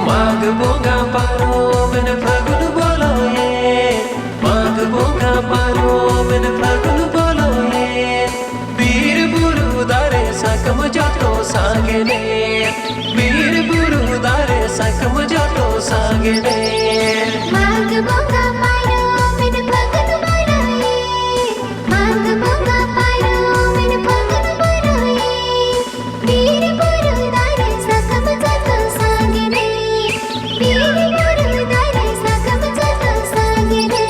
माघ बोगा पारो मैंने फागुन बोलो ये माघ बोगा पारो मैंने फागुन बोलो ये वीर बुरु दारे सकम जातो सागने वीर बुरु दारे सकम जातो सागने माघ बोगा पारो मैंने फागुन बोलो ये माघ बोगा पारो मैंने फागुन बोलो ये वीर बुरु दारे सकम जातो सागने वीर बुरु दारे सकम जातो सागने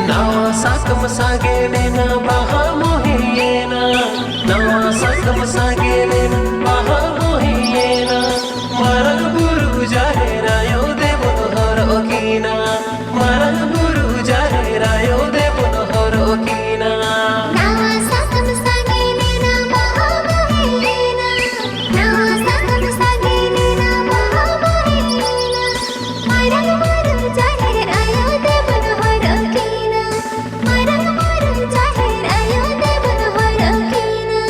नवा सकम सागेने ना बहा मोहियेना नवा सकम सागेने ना बहा मोहियेना मरन बुरु जाहेरा यो देवो हर ओकीना मरन बुरु जाहेरा यो देवो हर ओकीना नवा सकम सागेने ना बहा मोहियेना नवा सकम सागेने ना बहा मोहियेना मरन बुरु जाहेरा यो देवो हर ओकीना मरन बुरु जाहेरा यो देवो हर ओकीना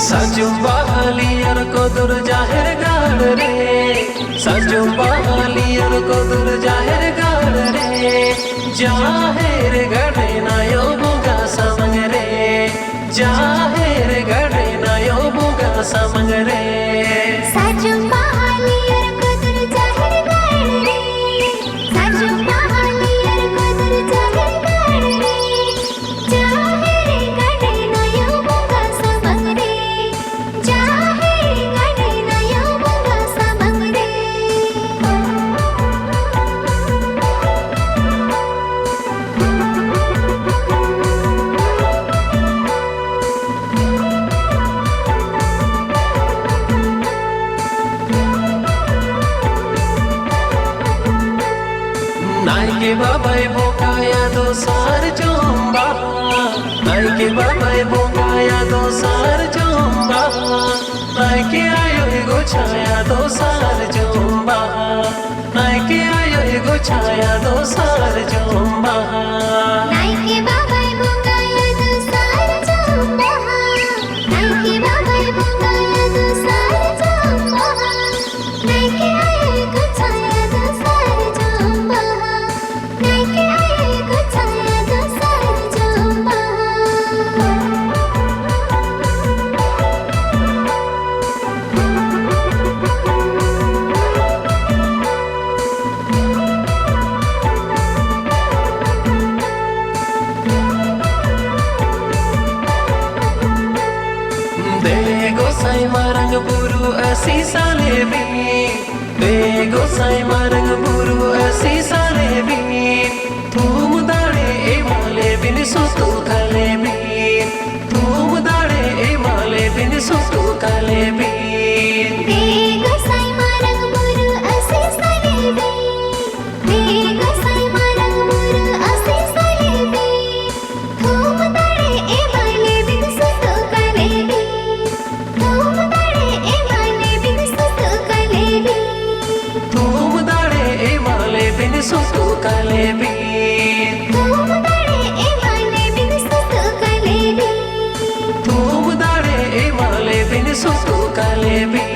सजो बहालियर को दूर जाहिर गाड़ रे सजो बहालियर को दूर जाहिर गाड़ रे जाहिर गड़े ना यो बुगा समंग रे जाहिर गड़े ना यो बुगा समंग रे साजो बहालियर को दूर जाहिर गाड़ रे साजो बहालियर को दूर जाहिर गाड़ रे जाहिर गड़े ना यो बुगा समंग रे जाहिर गड़े ना यो बुगा समंग रे नाइके बाबाई बोकाया दो सार जोंबा नाइके बाबाई बोकाया दो सार जोंबा नाइके आयो एगो छाया दो सार जोंबा नाइके आयो एगो छाया दो सार जोंबा नाइके बाबाई बोकाया दो सार जोंबा नाइके बाबाई बोकाया दो सार जोंबा नाइके आए को छाया दो सार जोंबा नाइके आए को छाया दो सार जोंबा देगो साई मारंग बुरु ऐसी साले भी देगो साई मारंग बुरु ऐसी साले भी थूम दाड़े ए माले बिन सुतु खाले भी थूम दाड़े ए माले बिन सुतु खाले भी देगो साई मारंग बुरु ऐसी साले भी देगो साई मारंग बुरु ऐसी साले भी थूम दाड़े ए माले बिन सुतु खाले भी थूम दाड़े ए माले बिन सुतु खाले भी थूम दाड़े ए माले बिन सुतु खाले भी थूम दाड़े ए माले बिन सुतु खाले भी थूम दाड़े ए माले बिन सुतु खाले भी